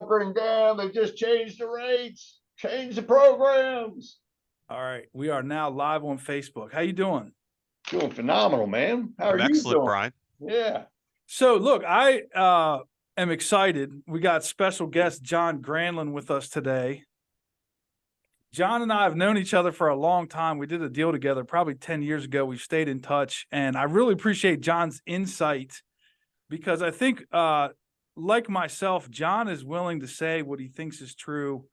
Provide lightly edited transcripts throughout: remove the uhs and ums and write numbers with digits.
hunkering down. They just changed the rates, changed the programs. All right, we are now live on Facebook. How you doing? Doing phenomenal, man. How are you Excellent, doing? Brian. Yeah. So, look, I am excited. We got special guest John Granlund with us today. John and I have known each other for a long time. We did a deal together probably 10 years ago. We've stayed in touch, and I really appreciate John's insight because I think, like myself, John is willing to say what he thinks is true,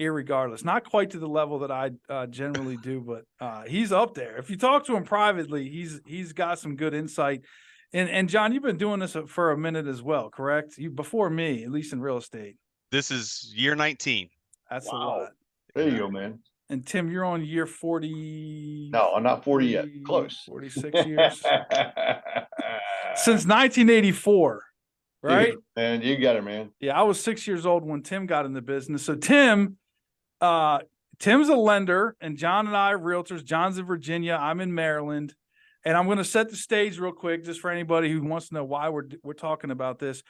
irregardless. Not quite to the level that I generally do, but he's up there. If you talk to him privately, he's got some good insight. And John, you've been doing this for a minute as well, correct? You before me, at least in real estate. This is year 19. That's a Wow. lot. There you go, man. And Tim, you're on year 40. No, I'm not 40 yet. Close. 46 years. Since 1984, right? Dude, and you got it, man. Yeah, I was 6 years old when Tim got in the business. So Tim's a lender, and John and I are realtors. John's in Virginia. I'm in Maryland. And I'm going to set the stage real quick just for anybody who wants to know why we're talking about this.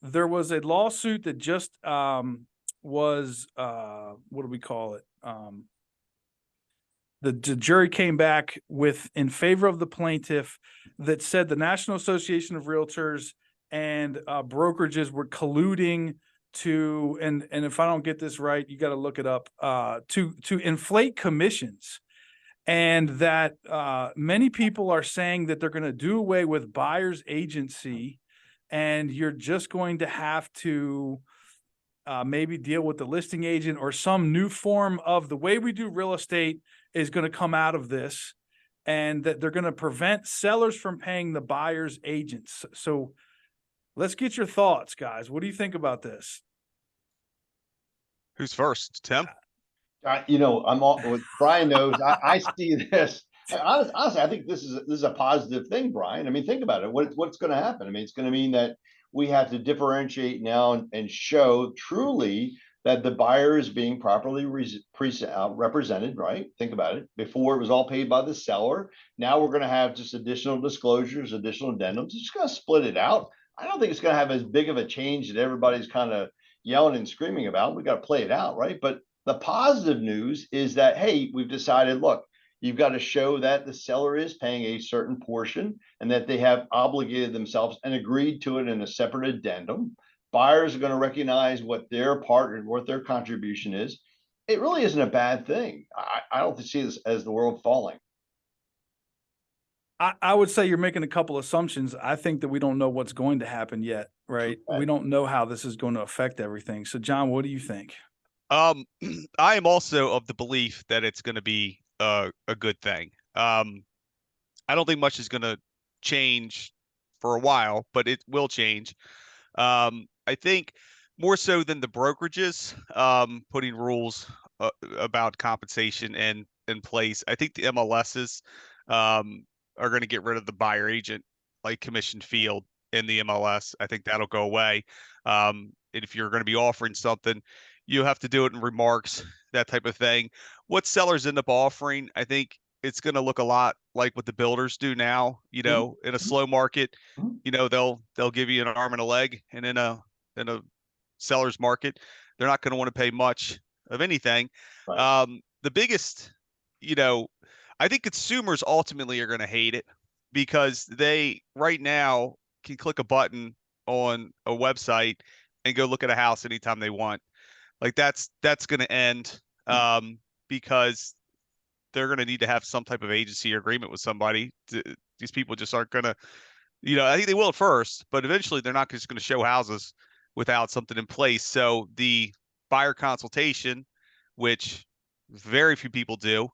There was a lawsuit that just was what do we call it? The jury came back in favor of the plaintiff that said the National Association of Realtors and brokerages were colluding to, and if I don't get this right, you got to look it up, to inflate commissions. And that many people are saying that they're going to do away with buyer's agency, and you're just going to have to maybe deal with the listing agent, or some new form of the way we do real estate is going to come out of this, and that they're going to prevent sellers from paying the buyer's agents. So let's get your thoughts, guys. What do you think about this? Who's first? Tim? I'm all what Brian knows. I see this. Honestly, I think this is a positive thing, Brian. I mean, think about it. What's going to happen? I mean, it's going to mean that we have to differentiate now and show truly that the buyer is being properly represented, right? Think about it. Before, it was all paid by the seller. Now we're going to have just additional disclosures, additional addendums. It's just going to split it out. I don't think it's going to have as big of a change that everybody's kind of yelling and screaming about. We got to play it out, right? But the positive news is that, hey, we've decided, look, you've got to show that the seller is paying a certain portion and that they have obligated themselves and agreed to it in a separate addendum. Buyers are going to recognize what their part and what their contribution is. It really isn't a bad thing. I don't see this as the world falling. I would say you're making a couple assumptions. I think that we don't know what's going to happen yet, right? Okay. We don't know how this is going to affect everything. So, John, what do you think? I am also of the belief that it's going to be a good thing. I don't think much is going to change for a while, but it will change. I think more so than the brokerages putting rules about compensation in place. I think the MLSs are going to get rid of the buyer agent like commission field in the MLS. I think that'll go away. And if you're going to be offering something, you have to do it in remarks, that type of thing. What sellers end up offering, I think it's going to look a lot like what the builders do now. In a slow market, they'll give you an arm and a leg, and in a seller's market, they're not going to want to pay much of anything. Right. The biggest, I think consumers ultimately are going to hate it because they right now can click a button on a website and go look at a house anytime they want. Like that's going to end because they're going to need to have some type of agency or agreement with somebody. These people just aren't going to, I think they will at first, but eventually they're not just going to show houses without something in place. So the buyer consultation, which very few people do,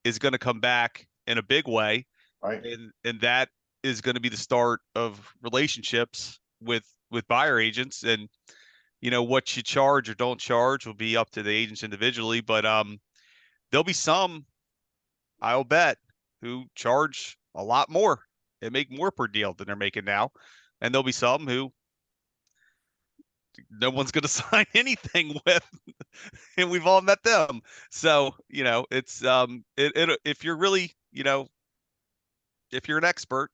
is going to come back in a big way. Right. And that is going to be the start of relationships with buyer agents. And what you charge or don't charge will be up to the agents individually, but there'll be some, I'll bet, who charge a lot more and make more per deal than they're making now, and there'll be some who no one's going to sign anything with, and we've all met them. So it's if you're really if you're an expert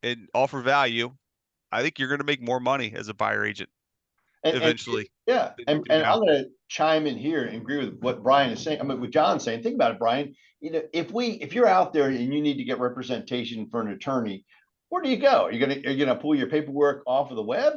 and offer value, I think you're going to make more money as a buyer agent. And eventually. yeah, You and know, I'm gonna chime in here and agree with what Brian is saying. I mean, what John's saying. Think about it, Brian. If you're out there and you need to get representation for an attorney, where do you go? Are you gonna pull your paperwork off of the web,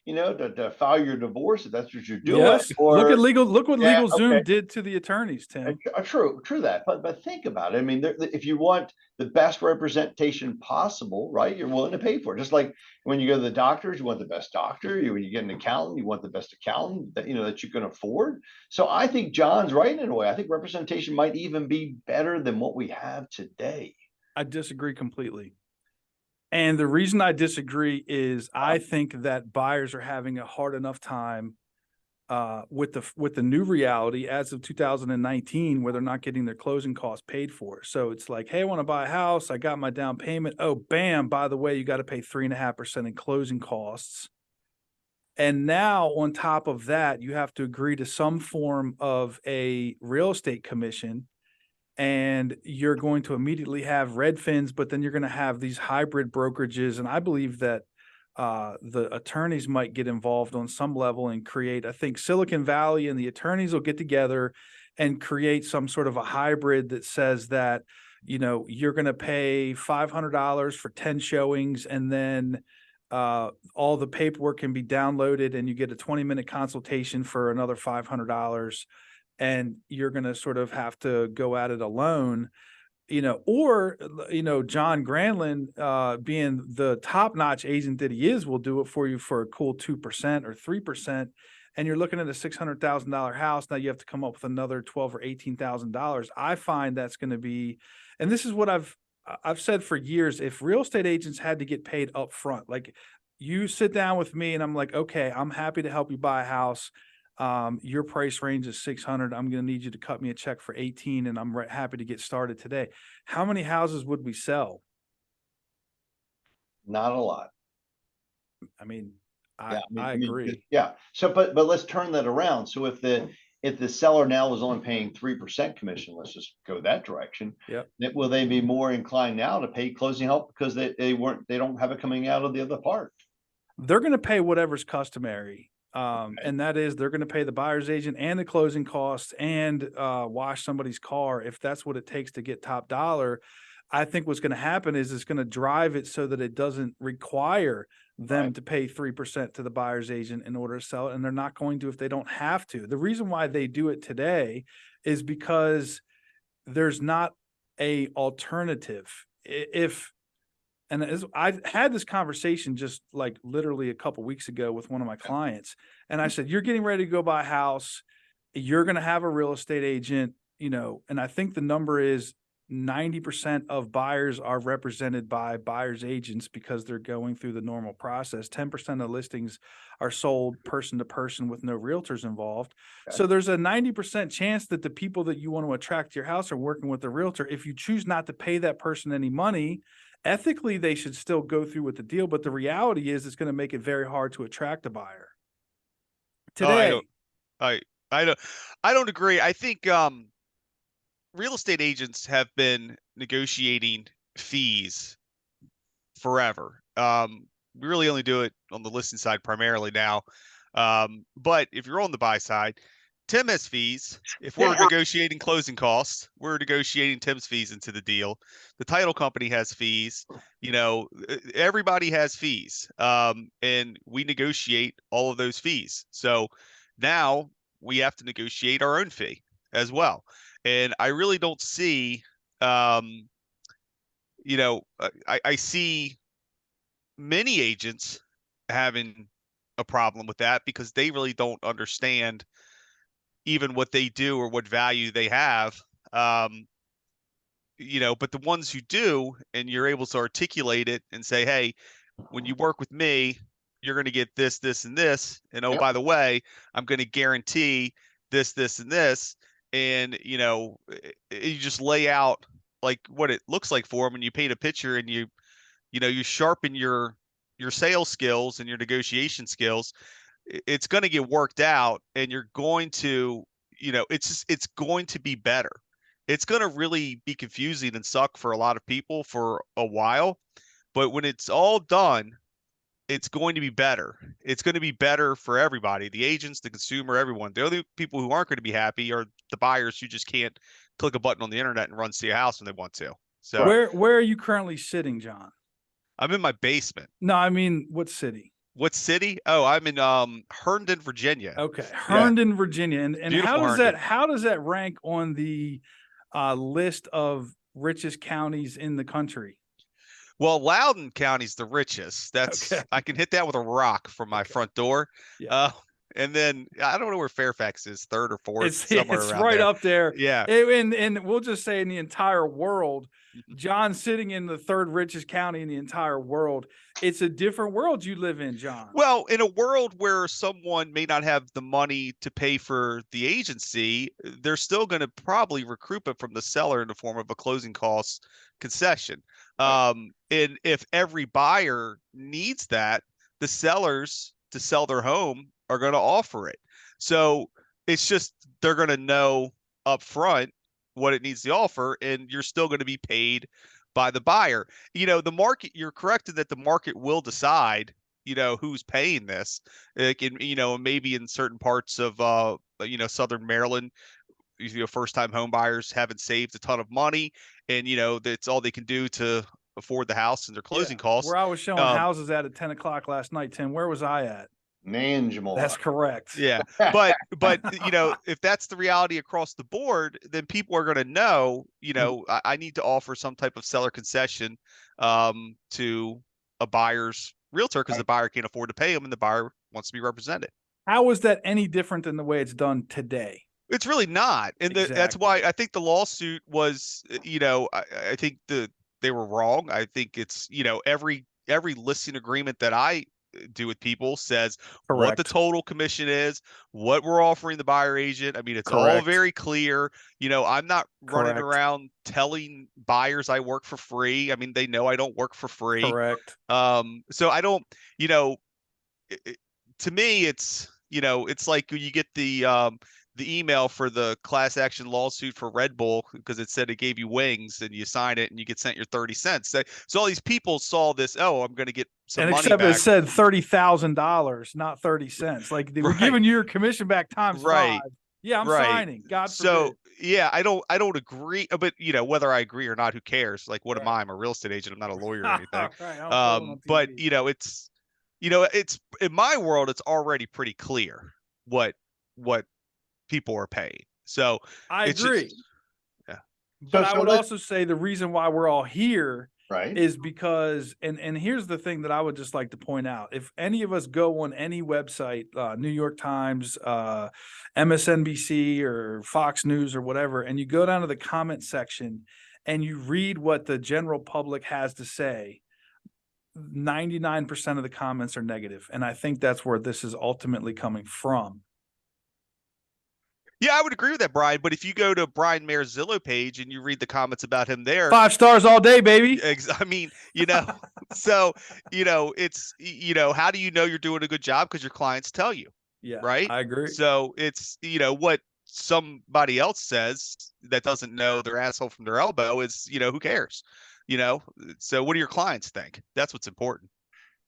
to file your divorce if that's what you're doing? Yes. Or Look what yeah, okay. LegalZoom did to the attorneys, Tim. True that. But think about it. I mean, if you want the best representation possible, right, you're willing to pay for it. Just like when you go to the doctors, you want the best doctor. When you get an accountant, you want the best accountant that you can afford. So I think John's right in a way. I think representation might even be better than what we have today. I disagree completely. And the reason I disagree is I think that buyers are having a hard enough time with the new reality as of 2019, where they're not getting their closing costs paid for. So it's like, hey, I want to buy a house. I got my down payment. Oh, bam! By the way, you got to pay 3.5% in closing costs. And now on top of that, you have to agree to some form of a real estate commission, and you're going to immediately have Redfins, but then you're going to have these hybrid brokerages. And I believe that the attorneys might get involved on some level and create, I think Silicon Valley and the attorneys will get together and create some sort of a hybrid that says that, you're going to pay $500 for 10 showings, and then all the paperwork can be downloaded and you get a 20-minute consultation for another $500, and you're going to sort of have to go at it alone. Or John Granlund, being the top-notch agent that he is, will do it for you for a cool 2% or 3%, and you're looking at a $600,000 house. Now you have to come up with another $12,000 or $18,000. I find that's going to be, and this is what I've said for years: if real estate agents had to get paid up front, like you sit down with me and I'm like, okay, I'm happy to help you buy a house. Your price range is 600. I'm going to need you to cut me a check for 18, and I'm happy to get started today. How many houses would we sell? Not a lot. I mean, Yeah, I agree. yeah. So, but let's turn that around. So if the seller now is only paying 3% commission, let's just go that direction. Yep. Will they be more inclined now to pay closing help because they don't have it coming out of the other part? They're going to pay whatever's customary. And that is, they're going to pay the buyer's agent and the closing costs and wash somebody's car if that's what it takes to get top dollar. I think what's going to happen is it's going to drive it so that it doesn't require them to pay 3% to the buyer's agent in order to sell it. And they're not going to if they don't have to. The reason why they do it today is because there's not a alternative. I've had this conversation just like literally a couple weeks ago with one of my clients. And I said, you're getting ready to go buy a house. You're going to have a real estate agent, and I think the number is 90% of buyers are represented by buyer's agents because they're going through the normal process. 10% of listings are sold person to person with no realtors involved. Okay. So there's a 90% chance that the people that you want to attract to your house are working with the realtor. If you choose not to pay that person any money, ethically, they should still go through with the deal. But the reality is it's going to make it very hard to attract a buyer. Today. I don't agree. I think real estate agents have been negotiating fees forever. We really only do it on the listing side primarily now. But if you're on the buy side, Tim has fees. If we're negotiating closing costs, we're negotiating Tim's fees into the deal. The title company has fees. Everybody has fees. And we negotiate all of those fees. So now we have to negotiate our own fee as well. And I really don't see, I see many agents having a problem with that because they really don't understand even what they do or what value they have. But the ones who do, and you're able to articulate it and say, hey, when you work with me, you're going to get this, this, and this. And oh, by the way, I'm going to guarantee this, this, and this. And, you just lay out like what it looks like for them, and you paint a picture, and you sharpen your sales skills and your negotiation skills. It's going to get worked out, and you're going to, it's going to be better. It's going to really be confusing and suck for a lot of people for a while, but when it's all done, it's going to be better. It's going to be better for everybody, the agents, the consumer, everyone. The only people who aren't going to be happy are the buyers who just can't click a button on the internet and run see a house when they want to. So Where are you currently sitting, John? I'm in my basement. No, I mean, what city? What city? Oh, I'm in Herndon, Virginia. Okay, Yeah, Herndon, Virginia. And beautiful Herndon. how does that rank on the list of richest counties in the country? Well, Loudoun County's the richest. Okay. I can hit that with a rock from my front door. Yeah. Uh, and then I don't know where Fairfax is, third or fourth, It's somewhere it's around right there. up there. Yeah. And we'll just say in the entire world, John's sitting in the third richest county in the entire world. It's a different world you live in, John. Well, in a world where someone may not have the money to pay for the agency, they're still going to probably recoup it from the seller in the form of a closing costs concession. And if every buyer needs that, the sellers to sell their home are going to offer it. So it's just they're going to know up front what it needs to offer, and you're still going to be paid by the buyer. The market, you're correct in that the market will decide, who's paying this. Like maybe in certain parts of Southern Maryland, first time home buyers haven't saved a ton of money, and that's all they can do to afford the house and their closing costs. Where I was showing houses at 10 o'clock last night, Tim, where was I at? Mangemore. That's correct. Yeah. But if that's the reality across the board, then people are going to know, I need to offer some type of seller concession to a buyer's realtor because the buyer can't afford to pay them and the buyer wants to be represented. How is that any different than the way it's done today? It's really not. And that's why I think the lawsuit was, I think they were wrong. I think it's, every listing agreement that I do with people says what the total commission is, what we're offering the buyer agent. I mean, it's all very clear. I'm not running around telling buyers I work for free. I mean, they know I don't work for free. So I don't, to me, it's, it's like when you get the email for the class action lawsuit for Red Bull because it said it gave you wings and you sign it and you get sent your 30 cents. So all these people saw this, oh, I'm going to get some money except back. It said $30,000, not 30 cents. Like they were giving you your commission back times 5. Yeah, I'm signing. God forbid. Yeah, I don't agree, but whether I agree or not, who cares? Like, what am I? I'm a real estate agent. I'm not a lawyer or anything. But it's in my world, it's already pretty clear what people are paying. So I agree. Yeah. But I would also say the reason why we're all here right is because, and here's the thing that I would just like to point out. If any of us go on any website, New York Times, MSNBC or Fox News or whatever, and you go down to the comment section and you read what the general public has to say, 99% of the comments are negative. And I think that's where this is ultimately coming from. Yeah, I would agree with that, Brian. But if you go to Brian Mayer's Zillow page and you read the comments about him there, 5 stars all day, baby. I mean, so, it's, how do you know you're doing a good job? Because your clients tell you. Yeah, right. I agree. So it's, what somebody else says that doesn't know their asshole from their elbow is, who cares? So what do your clients think? That's what's important.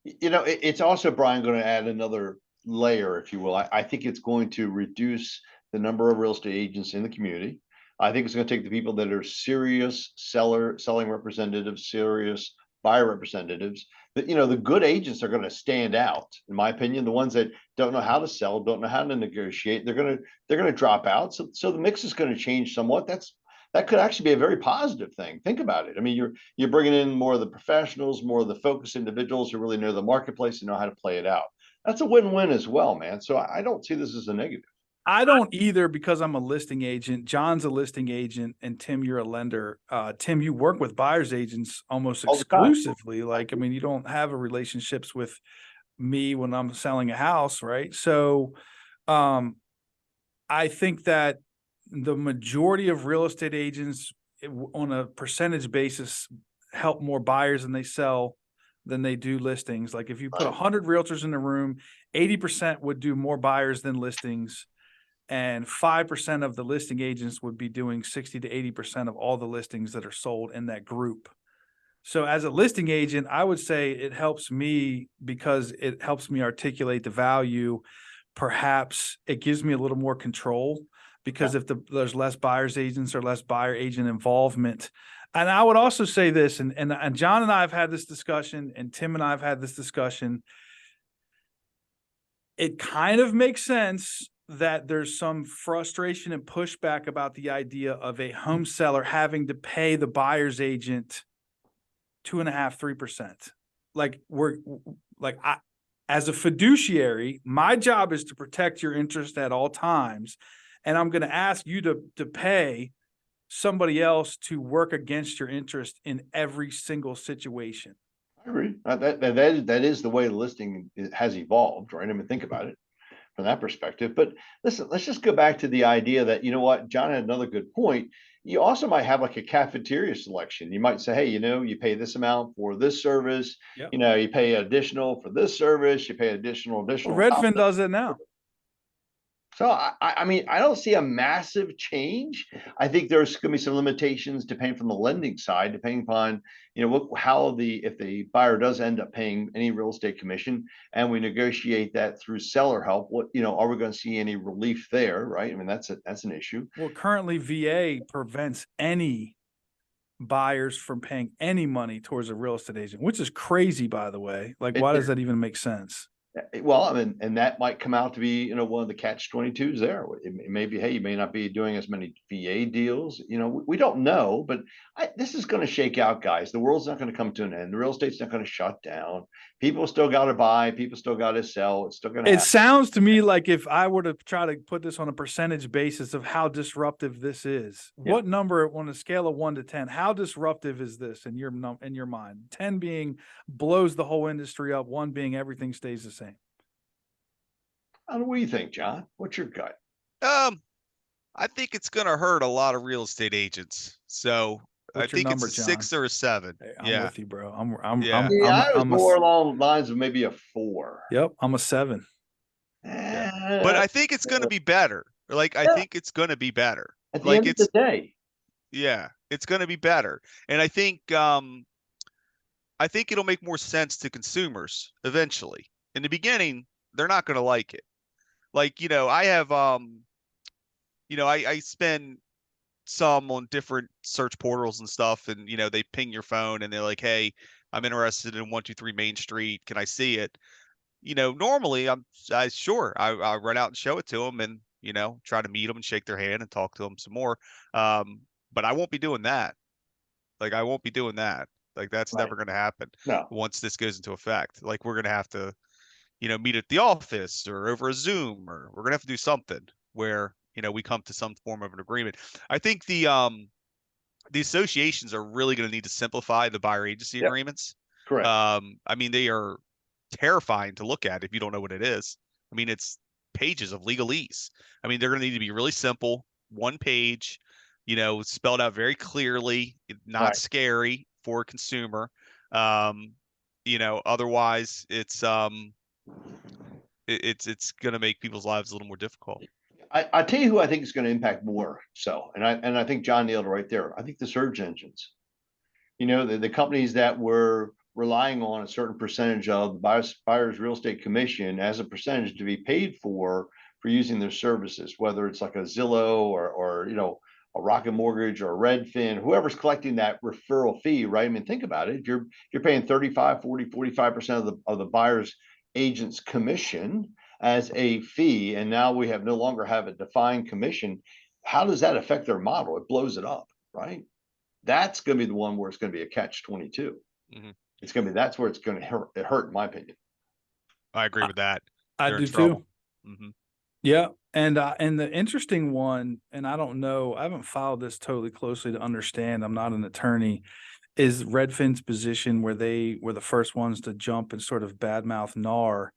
It's also, Brian, going to add another layer, if you will. I think it's going to reduce the number of real estate agents in the community. I think it's going to take the people that are serious selling representatives, serious buyer representatives. That the good agents are going to stand out, in my opinion. The ones that don't know how to sell, don't know how to negotiate, they're going to drop out. So the mix is going to change somewhat. That could actually be a very positive thing. Think about it. I mean, you're bringing in more of the professionals, more of the focused individuals who really know the marketplace and know how to play it out. That's a win-win as well, man. So I don't see this as a negative. I don't either, because I'm a listing agent. John's a listing agent, and Tim, you're a lender. Tim, you work with buyer's agents almost exclusively. Like, I mean, you don't have a relationships with me when I'm selling a house, right? So, I think that the majority of real estate agents on a percentage basis help more buyers than they do listings. Like if you put 100 realtors in the room, 80% would do more buyers than listings. And 5% of the listing agents would be doing 60 to 80% of all the listings that are sold in that group. So as a listing agent, I would say it helps me because it helps me articulate the value. Perhaps it gives me a little more control because if there's less buyer's agents or less buyer agent involvement. And I would also say this, and John and I have had this discussion, and Tim and I have had this discussion. It kind of makes sense that there's some frustration and pushback about the idea of a home seller having to pay the buyer's agent 2.5%, 3%. As a fiduciary, my job is to protect your interest at all times. And I'm going to ask you to pay somebody else to work against your interest in every single situation. I agree. That is the way the listing has evolved, right? I mean, think about it from that perspective. But listen, let's just go back to the idea that, you know what, John had another good point. You also might have like a cafeteria selection. You might say, hey, you pay this amount for this service. Yep. You pay additional for this service. You pay additional. Well, Redfin does it now. So I mean, I don't see a massive change. I think there's going to be some limitations depending from the lending side, depending upon, if the buyer does end up paying any real estate commission and we negotiate that through seller help, are we going to see any relief there? Right. I mean, that's an issue. Well, currently VA prevents any buyers from paying any money towards a real estate agent, which is crazy, by the way. Like, why does that even make sense? Well, I mean, and that might come out to be, one of the catch-22s there. It may be, hey, you may not be doing as many VA deals. We don't know, but this is going to shake out, guys. The world's not going to come to an end. The real estate's not going to shut down. People still got to buy. People still got to sell. It's still going to happen. It sounds to me like if I were to try to put this on a percentage basis of how disruptive this is, what number on a scale of 1 to 10, how disruptive is this in your mind? 10 being blows the whole industry up, 1 being everything stays the same. What do you think, John? What's your gut? I think it's going to hurt a lot of real estate agents. So What's I think number, it's a John? 6 or a 7. Hey, I'm with you, bro. I was more along the lines of maybe a 4. Yep, I'm a 7. But I think it's going to be better. I think it's going to be better. At the end of the day. Yeah, it's going to be better. And I think it'll make more sense to consumers eventually. In the beginning, they're not going to like it. I have I spend some on different search portals and stuff, and they ping your phone and they're like, hey, I'm interested in 123 Main Street, can I see it? Normally I'll run out and show it to them and try to meet them and shake their hand and talk to them some more, but I won't be doing that. I won't be doing that. That's Right. never going to happen. No. Once this goes into effect. We're going to have to meet at the office or over a Zoom, or we're going to have to do something where we come to some form of an agreement. I think the associations are really going to need to simplify the buyer agency agreements. Correct. I mean, they are terrifying to look at if you don't know what it is. I mean, it's pages of legalese. I mean, they're going to need to be really simple, 1 page, spelled out very clearly, not scary for a consumer. Otherwise it's going to make people's lives a little more difficult. I tell you who I think is going to impact more. So, and I think John nailed it right there. I think the search engines, the companies that were relying on a certain percentage of the buyer's real estate commission as a percentage to be paid for using their services, whether it's like a Zillow or a Rocket Mortgage or a Redfin, whoever's collecting that referral fee, right? I mean, think about it. If you're paying 35, 40, 45% of the buyer's agent's commission as a fee, and now we no longer have a defined commission, how does that affect their model? It blows it up, right? That's going to be the one where it's going to be a catch-22. Mm-hmm. That's where it's going to hurt in my opinion. I agree with that. I do too. Mm-hmm. Yeah. And the interesting one, and I don't know, I haven't followed this totally closely to understand, I'm not an attorney, is Redfin's position where they were the first ones to jump and sort of badmouth NAR.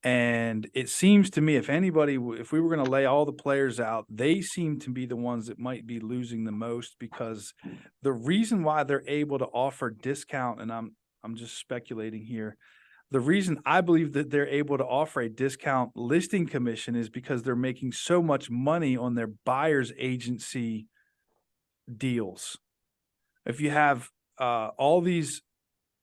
And it seems to me, if we were going to lay all the players out, they seem to be the ones that might be losing the most, because the reason why they're able to offer discount, and I'm just speculating here, the reason I believe that they're able to offer a discount listing commission is because they're making so much money on their buyer's agency deals. If you have all these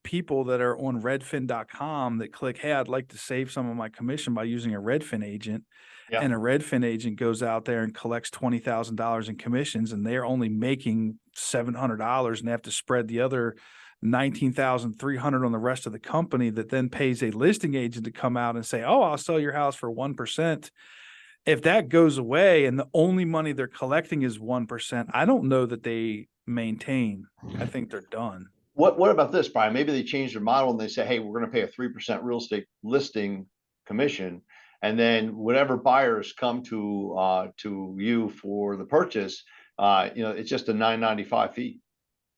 people that are on redfin.com that click, hey, I'd like to save some of my commission by using a Redfin agent. Yeah. And a Redfin agent goes out there and collects $20,000 in commissions, and they're only making $700, and they have to spread the other 19,300 on the rest of the company, that then pays a listing agent to come out and say, oh, I'll sell your house for 1%. If that goes away and the only money they're collecting is 1%, I don't know that they maintain. I think they're done. What about this, Brian? Maybe they change their model and they say, hey, we're going to pay a 3% real estate listing commission. And then whatever buyers come to you for the purchase, it's just a $9.95 fee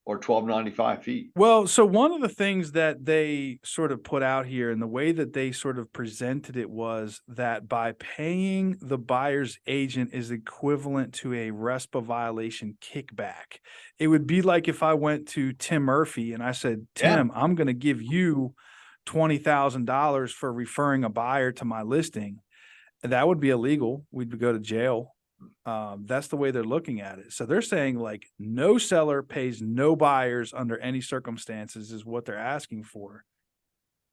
or $12.95 fee. Well, so one of the things that they sort of put out here, and the way that they sort of presented it, was that by paying the buyer's agent is equivalent to a RESPA violation kickback. It would be like if I went to Tim Murphy and I said, Tim, I'm going to give you $20,000 for referring a buyer to my listing. That would be illegal. We'd go to jail. That's the way they're looking at it. So they're saying, like, no seller pays no buyers under any circumstances is what they're asking for.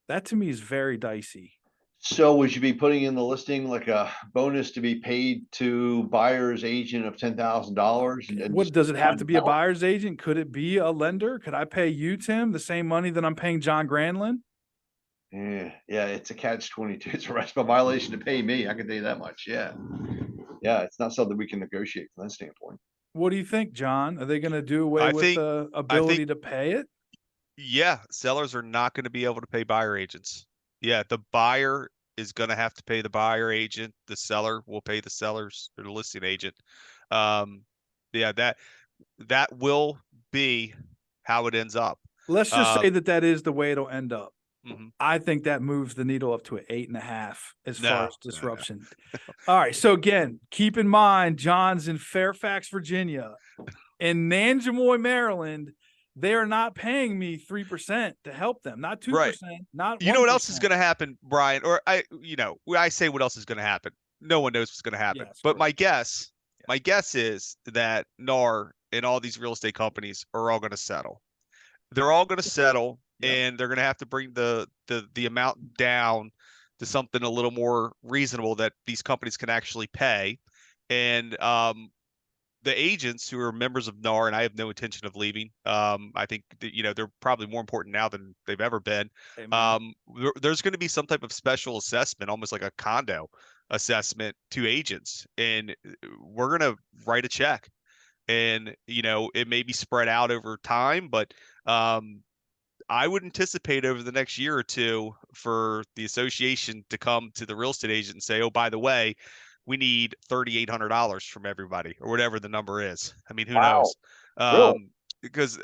That to me is very dicey. So would you be putting in the listing like a bonus to be paid to buyer's agent of $10,000? What does it have to be? A buyer's agent? Could it be a lender? Could I pay you, Tim, the same money that I'm paying John Granlund? Yeah, it's a catch-22. It's a RESPA violation to pay me. I can tell you that much. Yeah, it's not something we can negotiate from that standpoint. What do you think, John? Are they going to do away with the ability to pay it? Yeah, sellers are not going to be able to pay buyer agents. Yeah, the buyer is going to have to pay the buyer agent. The seller will pay the sellers or the listing agent. Yeah, that will be how it ends up. Let's just say that is the way it'll end up. Mm-hmm. I think that moves the needle up to an 8.5 as far as disruption. No. All right. So again, keep in mind, John's in Fairfax, Virginia. In Nanjamoy, Maryland, they are not paying me 3% to help them. Not 2%, right. Not 1%. You know what else is going to happen, Brian? Or I say what else is going to happen. No one knows what's going to happen. Yes, but my guess is that NAR and all these real estate companies are all going to settle. They're all going to settle. Yep. And they're going to have to bring the amount down to something a little more reasonable that these companies can actually pay. And the agents who are members of NAR, and I have no intention of leaving. I think that, they're probably more important now than they've ever been. There's going to be some type of special assessment, almost like a condo assessment to agents, and we're going to write a check. And it may be spread out over time, but I would anticipate over the next year or two for the association to come to the real estate agent and say, oh, by the way, we need $3,800 from everybody, or whatever the number is. I mean, who knows? Really? Because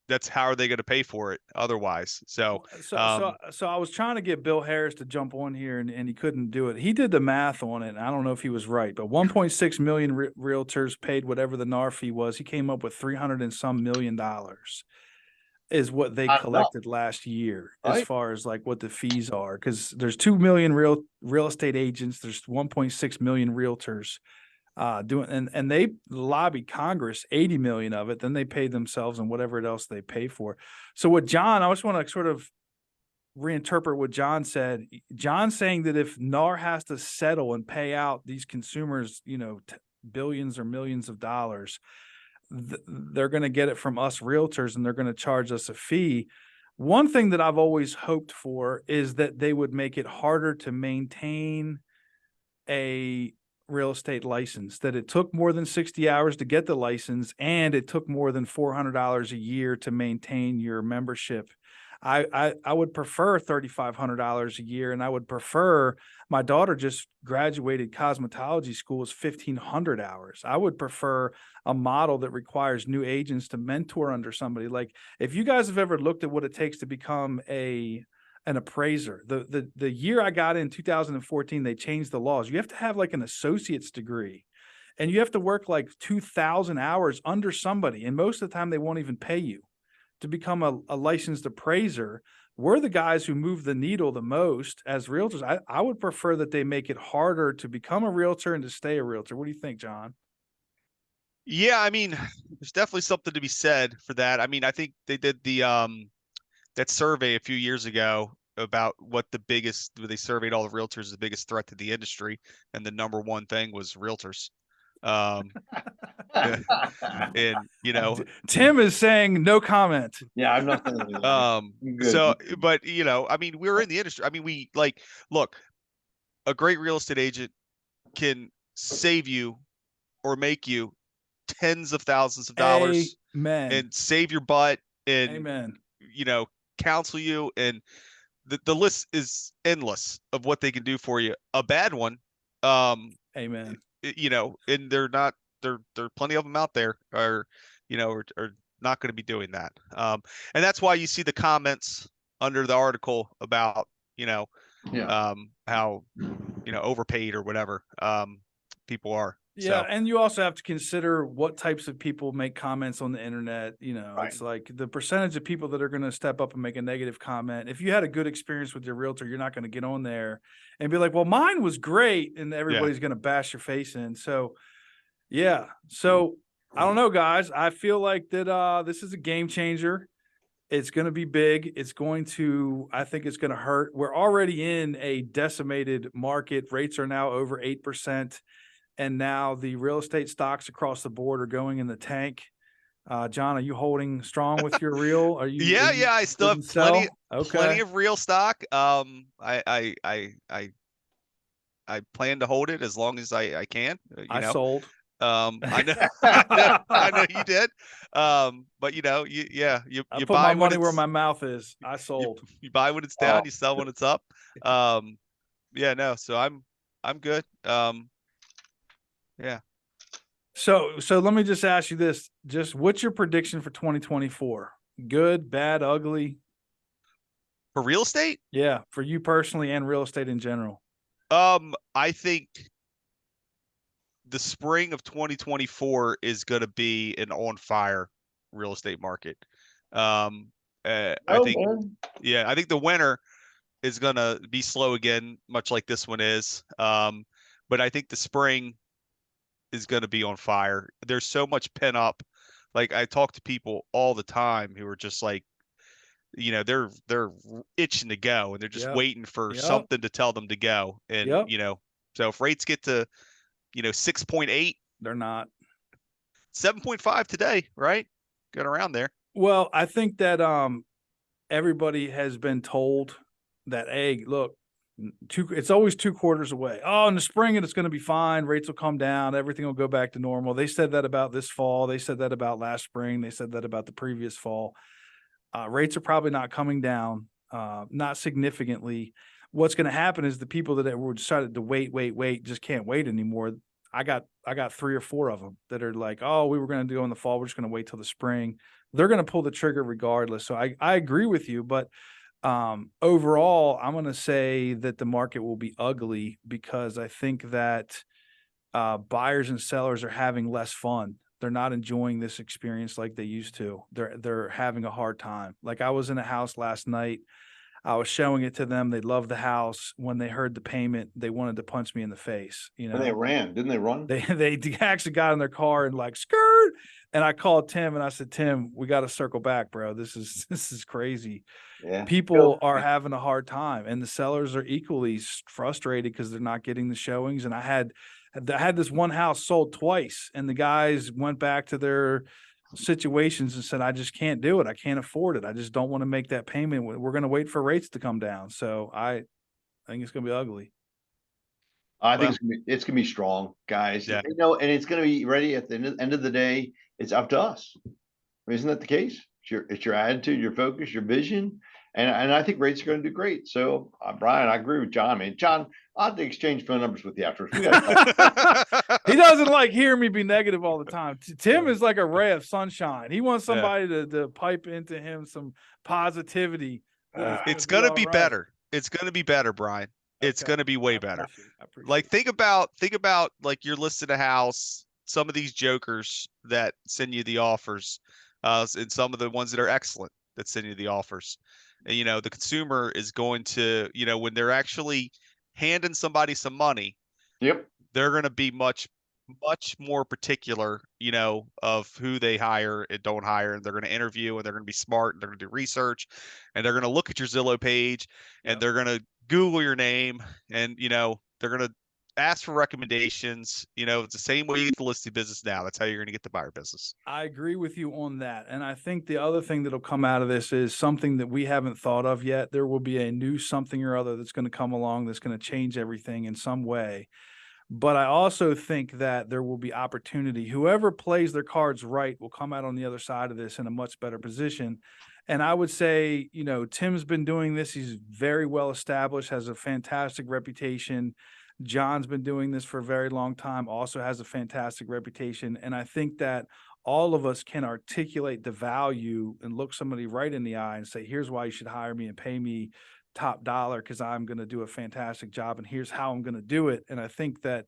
that's how are they going to pay for it otherwise? So I was trying to get Bill Harris to jump on here, and he couldn't do it. He did the math on it, and I don't know if he was right, but 1.6 million realtors paid whatever the NAR fee was. He came up with $300 and some million is what they collected last year, as far as like what the fees are. Because there's 2 million real estate agents, there's 1.6 million realtors and they lobbied Congress 80 million of it, then they pay themselves and whatever else they pay for. So what John, I just want to sort of reinterpret what John said. John's saying that if NAR has to settle and pay out these consumers, billions or millions of dollars, they're going to get it from us realtors, and they're going to charge us a fee. One thing that I've always hoped for is that they would make it harder to maintain a real estate license, that it took more than 60 hours to get the license, and it took more than $400 a year to maintain your membership. I would prefer $3,500 a year, and I would prefer, my daughter just graduated cosmetology school, is 1,500 hours. I would prefer a model that requires new agents to mentor under somebody. Like, if you guys have ever looked at what it takes to become an appraiser, the year I got in 2014, they changed the laws. You have to have like an associate's degree, and you have to work like 2,000 hours under somebody, and most of the time they won't even pay you to become a licensed appraiser. We're the guys who move the needle the most as realtors. I would prefer that they make it harder to become a realtor and to stay a realtor. What do you think, John? Yeah, I mean, there's definitely something to be said for that. I mean, I think they did the that survey a few years ago about what they surveyed all the realtors the biggest threat to the industry, and the number one thing was realtors. Um, and Tim is saying no comment. Yeah, I'm not saying anything. I'm good. but I mean, we're in the industry. I mean, look, a great real estate agent can save you or make you tens of thousands of dollars Amen. and save your butt and Amen. counsel you, and the list is endless of what they can do for you. A bad one, Amen. and there are plenty of them out there are not going to be doing that. And that's why you see the comments under the article about Yeah. how overpaid or whatever people are. Yeah, So and you also have to consider what types of people make comments on the internet. Right. It's like the percentage of people that are going to step up and make a negative comment. If you had a good experience with your realtor, you're not going to get on there and be like, "Well, mine was great," and everybody's going to bash your face in. So, yeah. So I don't know, guys. I feel like that this is a game changer. It's going to be big. I think it's going to hurt. We're already in a decimated market. Rates are now over 8%. And now the real estate stocks across the board are going in the tank. John, are you holding strong with your real? yeah, I still have plenty of real stock. I plan to hold it as long as I can. I sold. I know, I know you did. But you I put buy my money when where it's my mouth is. I sold. you buy when it's down, Oh. you sell when it's up. Yeah, no, so I'm good. Yeah. So let me just ask you this: just what's your prediction for 2024? Good, bad, ugly? For real estate, Yeah, for you personally and real estate in general. I think the spring of 2024 is going to be an on fire real estate market. I think, man. yeah, I think the winter is going to be slow again, much like this one is. But I think the spring is going to be on fire. There's so much pent up. Like, I talk to people all the time who are just like, they're itching to go, and they're just waiting for something to tell them to go. And, so if rates get to, 6.8, they're not 7.5 today, right? Going around there. Well, I think that everybody has been told that, hey, look, it's always 2 quarters away. Oh, in the spring it's going to be fine. Rates will come down. Everything will go back to normal. They said that about this fall. They said that about last spring. They said that about the previous fall. Rates are probably not coming down, not significantly. What's going to happen is the people that were decided to wait, just can't wait anymore. I got 3 or 4 of them that are like, oh, we were going to do in the fall. We're just going to wait till the spring. They're going to pull the trigger regardless. So I agree with you, but overall, I'm going to say that the market will be ugly because I think that buyers and sellers are having less fun. They're not enjoying this experience like they used to. They're having a hard time. Like, I was in a house last night. I was showing it to them. They loved the house. When they heard the payment, they wanted to punch me in the face. And they ran, didn't they run? They actually got in their car and like skirt. And I called Tim and I said, Tim, we got to circle back, bro. This is crazy. Yeah. People are having a hard time, and the sellers are equally frustrated because they're not getting the showings. And I had this one house sold twice, and the guys went back to their situations and said, I just can't do it. I can't afford it. I just don't want to make that payment. We're going to wait for rates to come down. So I think it's going to be ugly. I think it's gonna be strong, guys. Yeah. And it's gonna be ready at the end of the day. It's up to us. I mean, isn't that the case? It's your attitude, your focus, your vision, and I think rates are going to do great. So, Brian, I agree with John. I mean, John, I'll have to exchange phone numbers with you afterwards. He doesn't like hearing me be negative all the time. Tim is like a ray of sunshine. He wants somebody to pipe into him some positivity. It's gonna be better. It's gonna be better, Brian. It's going to be way better. Like, think about like, you're listing a house, some of these jokers that send you the offers, and some of the ones that are excellent that send you the offers. And, the consumer is going to, when they're actually handing somebody some money, yep, they're going to be much much more particular, you know, of who they hire and don't hire, and they're going to interview, and they're going to be smart, and they're going to do research, and they're going to look at your Zillow page, and Yep. they're going to Google your name, and you know, they're going to ask for recommendations. You know, it's the same way you get the listing business now. That's how you're going to get the buyer business. I agree with you on that. And I think the other thing that'll come out of this is something that we haven't thought of yet. There will be a new something or other that's going to come along that's going to change everything in some way. But I also think that there will be opportunity. Whoever plays their cards right will come out on the other side of this in a much better position. And I would say, you know, Tim's been doing this. He's very well established, has a fantastic reputation. John's been doing this for a very long time, also has a fantastic reputation. And I think that all of us can articulate the value and look somebody right in the eye and say, here's why you should hire me and pay me top dollar because I'm going to do a fantastic job and here's how I'm going to do it. And I think that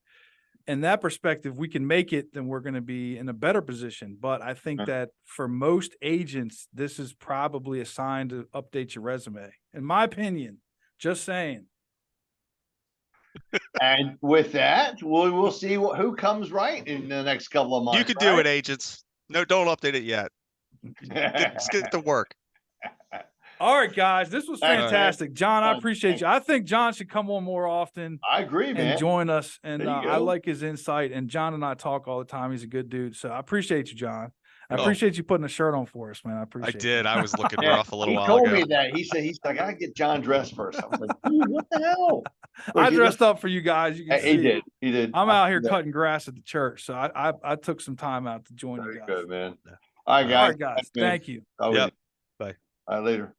in that perspective, we can make it, then we're going to be in a better position. But I think that for most agents, this is probably a sign to update your resume, in my opinion. Just saying. And with that, we'll see who comes right in the next couple of months. You can do it, agents. No, don't update it yet. Just get to work. All right, guys, this was Thanks, man. fantastic. John, I Fun. appreciate you. I think John should come on more often I agree, man. and join us. And There you I go. like his insight. And John and I talk all the time. He's a good dude. So I appreciate you, John. I Oh. appreciate you putting a shirt on for us, man. I appreciate I it. did. I was looking Yeah, rough a little he while told ago. me that. He's like, I gotta get John dressed first. I was like, dude, what the hell? I dressed up for you guys. You can He see. did. He did. I'm I out see here that. cutting grass at the church. So I took some time out to join Very you guys. good, man. All right, guys. All right, guys. Thanks, man. Thank you. All right, Yep. Bye. All right, later.